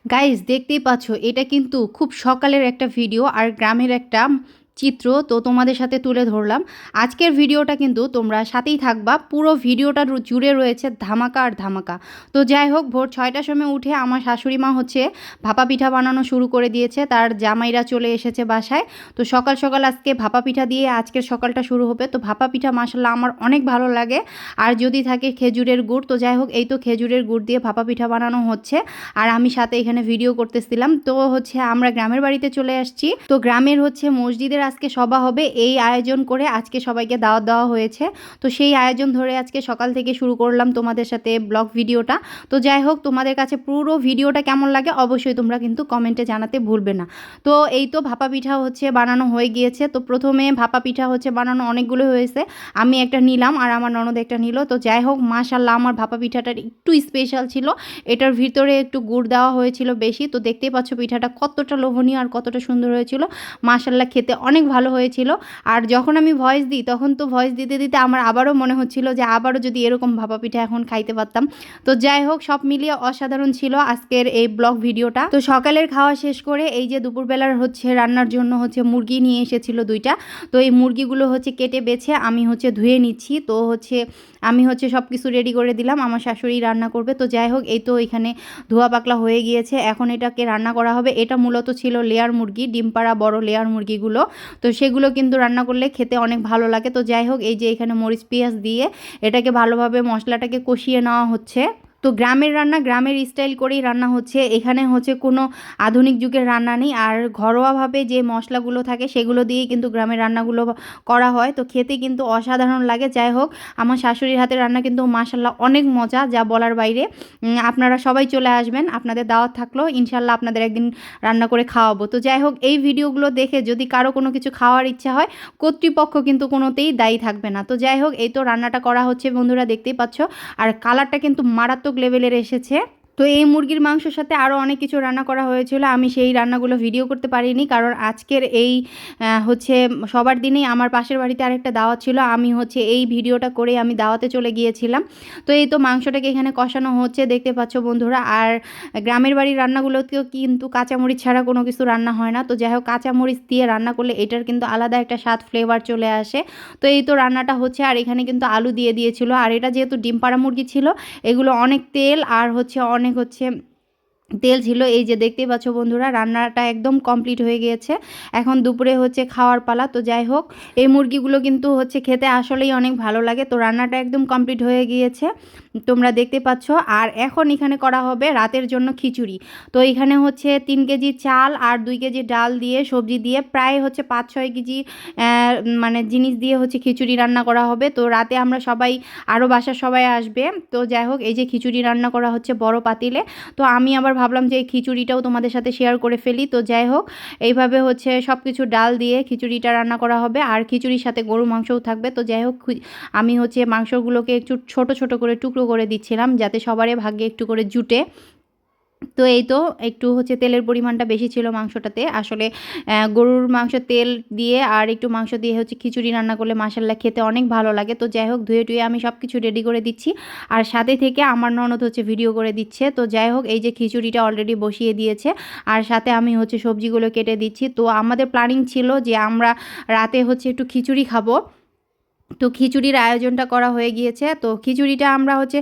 Guys দেখতেই পাচ্ছ এটা কিন্তু খুব সকালের একটা ভিডিও আর গ্রামের একটা চিত্র তো তোমাদের সাথে তুলে ধরলাম। আজকের ভিডিওটা কিন্তু তোমরা সাথেই থাকবা, পুরো ভিডিওটা জুড়ে রয়েছে ধামাকা আর ধামাকা। তো যাই হোক, ভোর 6টার সময় উঠে আমার শাশুড়ি মা হচ্ছে ভাপা পিঠা বানানো শুরু করে দিয়েছে, তার জামাইরা চলে এসেছে বাসায়। তো সকাল সকাল আজকে ভাপা পিঠা দিয়ে আজকের সকালটা শুরু হবে। তো ভাপা পিঠা মাশাল্লাহ আমার অনেক ভালো লাগে, আর যদি থাকে খেজুরের গুড়। তো যাই হোক, এই তো খেজুরের গুড় দিয়ে ভাপা পিঠা বানানো হচ্ছে আর আমি সাথে এখানে ভিডিও করতেছিলাম। তো হচ্ছে আমরা গ্রামের বাড়িতে চলে আসছি। তো গ্রামের হচ্ছে মসজিদের আজকে সভা হবে, এই আয়োজন করে আজকে সবাইকে দাওয়াত দেওয়া হয়েছে। তো সেই আয়োজন ধরে আজকে সকাল থেকে শুরু করলাম তোমাদের সাথে ব্লগ ভিডিওটা। তো যাই হোক, তোমাদের কাছে পুরো ভিডিওটা কেমন লাগে অবশ্যই তোমরা কিন্তু কমেন্টে জানাতে ভুলবে না। তো এই তো ভাপা পিঠা হচ্ছে বানানো হয়ে গিয়েছে। তো প্রথমে ভাপা পিঠা হচ্ছে বানানো অনেকগুলো হয়েছে, আমি একটা নিলাম আর আমার ননদ একটা নিল। তো যাই হোক, মাশাল্লাহ আমার ভাপা পিঠাটা একটু স্পেশাল ছিল, এটার ভিতরে একটু গুড় দেওয়া হয়েছিল বেশি। তো দেখতেই পাচ্ছ পিঠাটা কতটা লোভনীয় আর কতটা সুন্দর হয়েছিল, মাশাল্লাহ খেতে অনেক ভালো হয়েছিল। আর যখন আমি ভয়েস দিই তখন তো ভয়েস দিতে দিতে আমার আবারও মনে হচ্ছিল যে আবারও যদি এরকম ভাপা পিঠা এখন খাইতে পারতাম। তো যাই হোক, সব মিলিয়ে অসাধারণ ছিল আজকের এই ব্লগ ভিডিওটা। তো সকালের খাওয়া শেষ করে এই যে দুপুরবেলার হচ্ছে রান্নার জন্য হচ্ছে মুরগি নিয়ে এসেছিল 2টা। তো এই মুরগিগুলো হচ্ছে কেটে বেছে আমি হচ্ছে ধুয়ে নিচ্ছি। তো হচ্ছে আমি হচ্ছে সব কিছু রেডি করে দিলাম, আমার শাশুড়ি রান্না করবে। তো যাই হোক, এই তো এখানে ধোয়া পাকলা হয়ে গিয়েছে, এখন এটাকে রান্না করা হবে। এটা মূলত ছিল লেয়ার মুরগি, ডিম পাড়া বড় লেয়ার মুরগিগুলো। তো সেগুলো কিন্তু রান্না করলে খেতে অনেক ভালো লাগে। তো যাই হোক, এই যে এখানে মরিচ পেঁয়াজ দিয়ে এটাকে ভালোভাবে মশলাটাকে কষিয়ে নেওয়া হচ্ছে। তো গ্রামের রান্না গ্রামের স্টাইল করেই রান্না হচ্ছে, এখানে হচ্ছে কোনো আধুনিক যুগের রান্না নেই। আর ঘরোয়াভাবে যে মশলাগুলো থাকে সেগুলো দিয়েই কিন্তু গ্রামের রান্নাগুলো করা হয়। তো খেতে কিন্তু অসাধারণ লাগে। যাই হোক, আমার শাশুড়ির হাতের রান্না কিন্তু মাশাল্লাহ অনেক মজা, যা বলার বাইরে। আপনারা সবাই চলে আসবেন, আপনাদের দাওয়াত থাকলো, ইনশাল্লাহ আপনাদের একদিন রান্না করে খাওয়াবো। তো যাই হোক, এই ভিডিওগুলো দেখে যদি কারো কোনো কিছু খাওয়ার ইচ্ছা হয়, কর্তৃপক্ষ কিন্তু কোনোতেই দায়ী থাকবে না। তো যাই হোক, এই তো রান্নাটা করা হচ্ছে বন্ধুরা, দেখতেই পাচ্ছ। আর কালারটা কিন্তু মারাত্মক লেভেলের এসেছে। তো এই মুরগির মাংসের সাথে আরও অনেক কিছু রান্না করা হয়েছিল, আমি সেই রান্নাগুলো ভিডিও করতে পারিনি, কারণ আজকের এই হচ্ছে সবার দিনেই আমার পাশের বাড়িতে আরেকটা দাওয়াত ছিল, আমি হচ্ছে এই ভিডিওটা করে আমি দাওয়াতে চলে গিয়েছিলাম। তো এই তো মাংসটাকে এখানে কষানো হচ্ছে, দেখতে পাচ্ছ বন্ধুরা। আর গ্রামের বাড়ির রান্নাগুলোতেও কিন্তু কাঁচামরিচ ছাড়া কোনো কিছু রান্না হয় না। তো যাই হোক, কাঁচামরিচ দিয়ে রান্না করলে এটার কিন্তু আলাদা একটা স্বাদ ফ্লেভার চলে আসে। তো এই তো রান্নাটা হচ্ছে, আর এখানে কিন্তু আলু দিয়ে দিয়েছিল। আর এটা যেহেতু ডিম পাড়া মুরগি ছিল, এগুলো অনেক তেল আর হচ্ছে অনেক হচ্ছে তেল ছিল। এই যে দেখতেই পাচ্ছ বন্ধুরা, রান্নাটা একদম কমপ্লিট হয়ে গিয়েছে, এখন দুপুরে হচ্ছে খাওয়ার পালা। তো যাই হোক, এই মুরগিগুলো কিন্তু হচ্ছে খেতে আসলেই অনেক ভালো লাগে। তো রান্নাটা একদম কমপ্লিট হয়ে গিয়েছে, তোমরা দেখতে পাচ্ছ। আর এখন এখানে করা হবে রাতের জন্য খিচুড়ি। তো এখানে হচ্ছে 3 কেজি চাল আর 2 কেজি ডাল দিয়ে সবজি দিয়ে প্রায় হচ্ছে 5-6 কেজি মানে জিনিস দিয়ে হচ্ছে খিচুড়ি রান্না করা হবে। তো রাতে আমরা সবাই, আরও বাসার সবাই আসবে। তো যাই হোক, এই যে খিচুড়ি রান্না করা হচ্ছে বড় পাতিলে। তো আমি আবার ভাবলাম যে এই খিচুড়িটাও তোমাদের সাথে শেয়ার করে ফেলি। তো যাই হোক, এইভাবে হচ্ছে সব কিছু ডাল দিয়ে খিচুড়িটা রান্না করা হবে, আর খিচুড়ির সাথে গরু মাংসও থাকবে। তো যাই হোক, আমি হচ্ছে মাংসগুলোকে একটু ছোট ছোট করে টুকরো করে দিচ্ছিলাম, যাতে সবারই ভাগ্যে একটু করে জুটে। তো এই তো একটু হচ্ছে তেলের পরিমাণটা বেশি ছিল মাংসটাতে, আসলে গরুর মাংস তেল দিয়ে আর একটু মাংস দিয়ে হচ্ছে খিচুড়ি রান্না করলে মাশাল্লাহ খেতে অনেক ভালো লাগে। তো যাই হোক, ধুয়ে টুয়ে আমি সব কিছু রেডি করে দিচ্ছি, আর সাথে থেকে আমার ননদ হচ্ছে ভিডিও করে দিচ্ছে। তো যাই হোক, এই যে খিচুড়িটা অলরেডি বসিয়ে দিয়েছে, আর সাথে আমি হচ্ছে সবজিগুলো কেটে দিচ্ছি। তো আমাদের প্ল্যানিং ছিল যে আমরা রাতে হচ্ছে একটু খিচুড়ি খাবো। তো খিচুড়ির আয়োজনটা করা হয়ে গিয়েছে। তো খিচুড়িটা আমরা হচ্ছে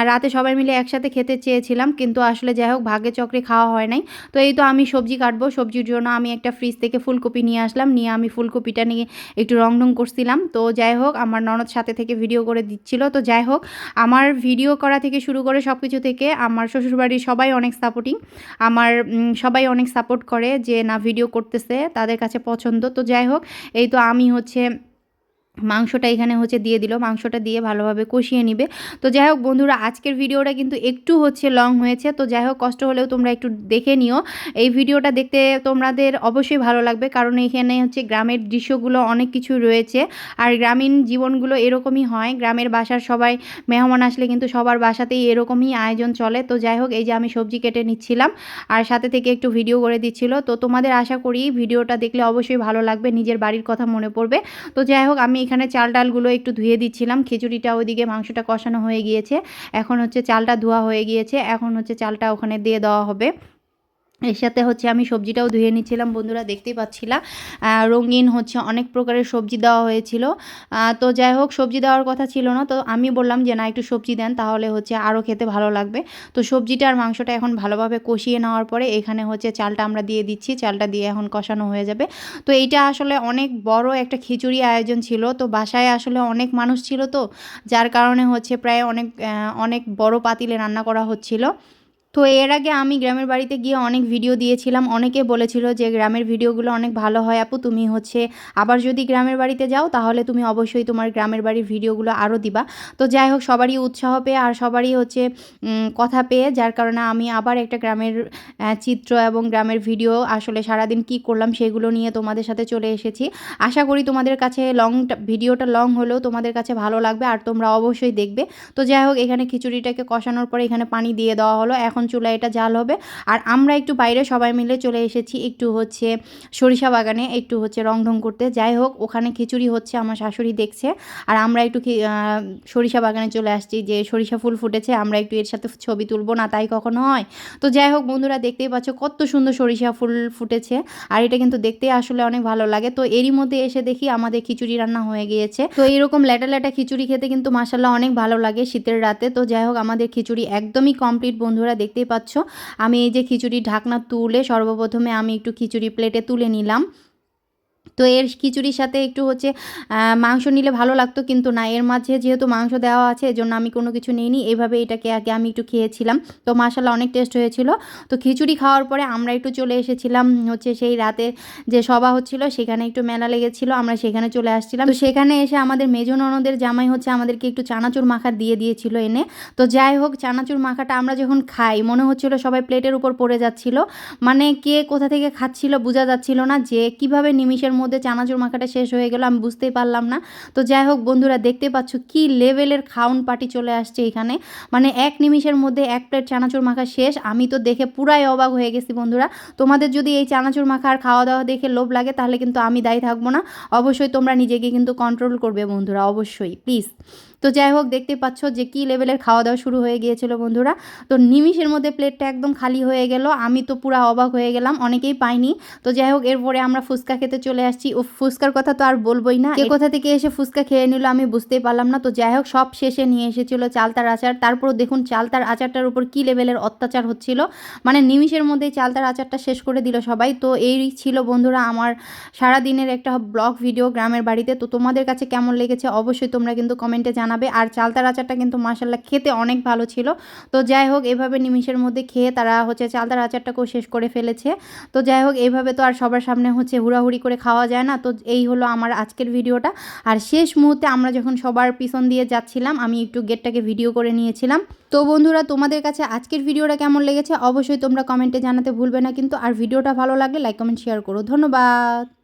রাতে সবাই মিলে একসাথে খেতে চেয়েছিলাম, কিন্তু আসলে যাই হোক ভাগ্যে চক্রে খাওয়া হয় নাই। তো এই তো আমি সবজি কাটবো, সবজির জন্য আমি একটা ফ্রিজ থেকে ফুলকপি নিয়ে আসলাম, নিয়ে আমি ফুলকপিটা নিয়ে একটু রং ঢং করছিলাম। তো যাই হোক, আমার ননদ সাথে থেকে ভিডিও করে দিচ্ছিল। তো যাই হোক, আমার ভিডিও করা থেকে শুরু করে সব কিছু থেকে আমার শ্বশুরবাড়ির সবাই অনেক সাপোর্টিং, আমার সবাই অনেক সাপোর্ট করে যে না ভিডিও করতেছে, তাদের কাছে পছন্দ। তো যাই হোক, এই তো আমি হচ্ছে মাংসটা এখানে হচ্ছে দিয়ে দিল, মাংসটা দিয়ে ভালোভাবে কষিয়ে নিবে। তো যাই হোক বন্ধুরা, আজকের ভিডিওটা কিন্তু একটু হচ্ছে লং হয়েছে। তো যাই হোক, কষ্ট হলেও তোমরা একটু দেখে নিও, এই ভিডিওটা দেখতে তোমাদের অবশ্যই ভালো লাগবে, কারণ এখানে হচ্ছে গ্রামের দৃশ্যগুলো অনেক কিছু রয়েছে। আর গ্রামীণ জীবনগুলো এরকমই হয়, গ্রামের বাসার সবাই মেহমান আসলে কিন্তু সবার বাসাতেই এরকমই আয়োজন চলে। তো যাই হোক, এই যে আমি সবজি কেটে নিচ্ছিলাম আর সাথে থেকে একটু ভিডিও করে দিচ্ছিল। তো তোমাদের আশা করি ভিডিওটা দেখলে অবশ্যই ভালো লাগবে, নিজের বাড়ির কথা মনে পড়বে। তো যাই হোক, আমি এখানে চাল ডালগুলো একটু ধুয়ে দিচ্ছিলাম, খিচুড়িটা ওইদিকে মাংসটা কষানো হয়ে গিয়েছে, এখন হচ্ছে চালটা ধোয়া হয়ে গিয়েছে, এখন হচ্ছে চালটা ওখানে দিয়ে দেওয়া হবে। এর সাথে হচ্ছে আমি সবজিটাও ধুয়ে নিচ্ছিলাম বন্ধুরা, দেখতেই পাচ্ছিলা রঙিন হচ্ছে অনেক প্রকারের সবজি দেওয়া হয়েছিল। তো যাই হোক, সবজি দেওয়ার কথা ছিল না, তো আমি বললাম যে না একটু সবজি দেন, তাহলে হচ্ছে আরও খেতে ভালো লাগবে। তো সবজিটা আর মাংসটা এখন ভালোভাবে কষিয়ে নেওয়ার পরে এখানে হচ্ছে চালটা আমরা দিয়ে দিচ্ছি, চালটা দিয়ে এখন কষানো হয়ে যাবে। তো এইটা আসলে অনেক বড় একটা খিচুড়ি আয়োজন ছিল, তো বাসায় আসলে অনেক মানুষ ছিল, তো যার কারণে হচ্ছে প্রায় অনেক বড় পাতিলে রান্না করা হচ্ছিল। তো এর আগে আমি গ্রামের বাড়িতে গিয়ে অনেক ভিডিও দিয়েছিলাম, অনেকে বলেছিল যে গ্রামের ভিডিওগুলো অনেক ভালো হয় আপু, তুমি হচ্ছে আবার যদি গ্রামের বাড়িতে যাও তাহলে তুমি অবশ্যই তোমার গ্রামের বাড়ির ভিডিওগুলো আরও দিবা। তো যাই হোক, সবারই উৎসাহ পেয়ে আর সবারই হচ্ছে কথা পেয়ে, যার কারণে আমি আবার একটা গ্রামের চিত্র এবং গ্রামের ভিডিও আসলে সারাদিন কি করলাম সেগুলো নিয়ে তোমাদের সাথে চলে এসেছি। আশা করি তোমাদের কাছে ভিডিওটা লং হলেও তোমাদের কাছে ভালো লাগবে আর তোমরা অবশ্যই দেখবে। তো যাই হোক, এখানে খিচুড়িটাকে কষানোর পরে এখানে পানি দিয়ে দেওয়া হলো, এখন চুলায় এটা জাল হবে। আর আমরা একটু বাইরে সবাই মিলে চলে এসেছি একটু হচ্ছে সরিষা বাগানে একটু হচ্ছে রং ঢং করতে। যাই হোক, ওখানে খিচুড়ি হচ্ছে, আমার শাশুড়ি দেখছে, আর আমরা একটু সরিষা বাগানে চলে আসছি, যে সরিষা ফুল ফুটেছে, আমরা একটু এর সাথে ছবি তুলবো না, তাই কখনো হয়। তো যাই হোক বন্ধুরা, দেখতেই পাচ্ছ কত সুন্দর সরিষা ফুল ফুটেছে, আর এটা কিন্তু দেখতে আসলে অনেক ভালো লাগে। তো এরই মধ্যে এসে দেখি আমাদের খিচুড়ি রান্না হয়ে গিয়েছে। তো এরকম ল্যাটা ল্যাটা খিচুড়ি খেতে কিন্তু মাশাল্লাহ অনেক ভালো লাগে শীতের রাতে। তো যাই হোক, আমাদের খিচুড়ি একদমই কমপ্লিট বন্ধুরা, দেখতেই পাচ্ছ। আমি এই যে খিচুড়ির ঢাকনা তুলে সর্বপ্রথমে আমি একটু খিচুড়ি প্লেটে তুলে নিলাম। তো এর খিচুড়ির সাথে একটু হচ্ছে মাংস নিলে ভালো লাগতো, কিন্তু না, এর মাঝে যেহেতু মাংস দেওয়া আছে এজন্য আমি কোনো কিছু নিইনি, এইভাবে এটাকে আগে আমি একটু খেয়েছিলাম। তো মাশাআল্লাহ অনেক টেস্ট হয়েছিল। তো খিচুড়ি খাওয়ার পরে আমরা একটু চলে এসেছিলাম হচ্ছে সেই রাতে যে সভা হচ্ছিল, সেখানে একটু মেলা লেগেছিল, আমরা সেখানে চলে আসছিলাম। তো সেখানে এসে আমাদের মেজো ননদের জামাই হচ্ছে আমাদেরকে একটু চানাচুর মাখা দিয়ে দিয়েছিল এনে। তো যাই হোক, চানাচুর মাখাটা আমরা যখন খাই মনে হচ্ছিল সবাই প্লেটের উপর পড়ে যাচ্ছিল, মানে কে কোথা থেকে খাচ্ছিল বোঝা যাচ্ছিল না, যে কিভাবে নিমিষের মধ্যে চানাচুর মাখাটা শেষ হয়ে গেল আমি বুঝতেই পারলাম না। তো যাই হোক বন্ধুরা, দেখতে পাচ্ছ কি লেভেলের খাউন পার্টি চলে আসছে এখানে, মানে এক নিমিষের মধ্যে এক প্লেট চানাচুর মাখা শেষ। আমি তো দেখে পুরাই অবাক হয়ে গেছি বন্ধুরা। তোমাদের যদি এই চানাচুর মাখা আর খাওয়া দাওয়া দেখে লোভ লাগে তাহলে কিন্তু আমি দায়ী থাকবো না, অবশ্যই তোমরা নিজেকে কিন্তু কন্ট্রোল করবে বন্ধুরা, অবশ্যই প্লিজ। তো যাই হোক, দেখতে পাচ্ছ যে কি লেভেলের খাওয়া দাওয়া শুরু হয়ে গিয়েছিল বন্ধুরা। তো নিমিষের মধ্যে প্লেটটা একদম খালি হয়ে গেল, আমি তো পুরা অবাক হয়ে গেলাম, অনেকেই পাইনি। তো যাই হোক, এরপরে আমরা ফুচকা খেতে চলে আসছি। ও ফুচকার কথা তো আর বলবোই না, কে কোথা থেকে এসে ফুচকা খেয়ে নিল আমি বুঝতেই পারলাম না। তো যাই হোক, সব শেষে নিয়ে এসেছিল চালতার আচার। তারপর দেখুন চালতার আচারটার উপর কি লেভেলের অত্যাচার হচ্ছিল, মানে নিমিষের মধ্যেই চালতার আচারটা শেষ করে দিল সবাই। তো এই ছিল বন্ধুরা আমার সারাদিনের একটা ব্লগ ভিডিও গ্রামের বাড়িতে। তো তোমাদের কাছে কেমন লেগেছে অবশ্যই তোমরা কিন্তু কমেন্টে জানাবে। আর চালতার আচারটা কিন্তু মাশাল্লাহ খেতে অনেক ভালো ছিল। তো যাই হোক, এভাবে নিমিষের মধ্যে খেয়ে তারা হচ্ছে চালতার আচারটাকেও শেষ করে ফেলেছে। তো যাই হোক, এইভাবে তো আর সবার সামনে হচ্ছে হুড়াহুড়ি করে খাওয়া যায় না। তো এই হলো আমার আজকের ভিডিওটা। আর শেষ মুহূর্তে আমরা যখন সবার পিছন দিয়ে যাচ্ছিলাম আমি একটু গেটটাকে ভিডিও করে নিয়েছিলাম। তো বন্ধুরা, তোমাদের কাছে আজকের ভিডিওটা কেমন লেগেছে অবশ্যই তোমরা কমেন্টে জানাতে ভুলবে না কিন্তু। আর ভিডিওটা ভালো লাগলে লাইক কমেন্ট শেয়ার করো। ধন্যবাদ।